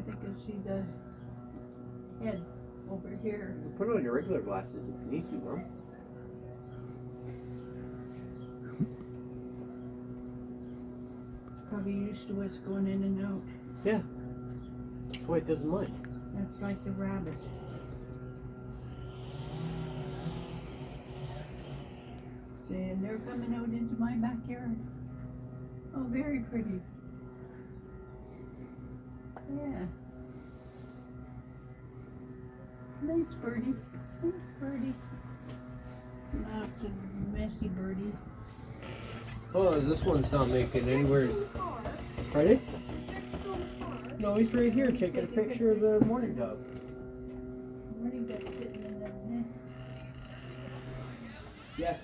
I think I see the head over here. You put on your regular glasses if you need to, Mom. Probably used to what's going in and out. Yeah. That's why it doesn't mind. That's like the rabbit. See, and they're coming out into my backyard. Oh, very pretty. Yeah. Nice birdie. Nice birdie. Lots of messy birdie. Oh, this one's not making anywhere. Pardon? No, he's right here taking a picture of the morning dove. Morning dove sitting in the nest. Yes.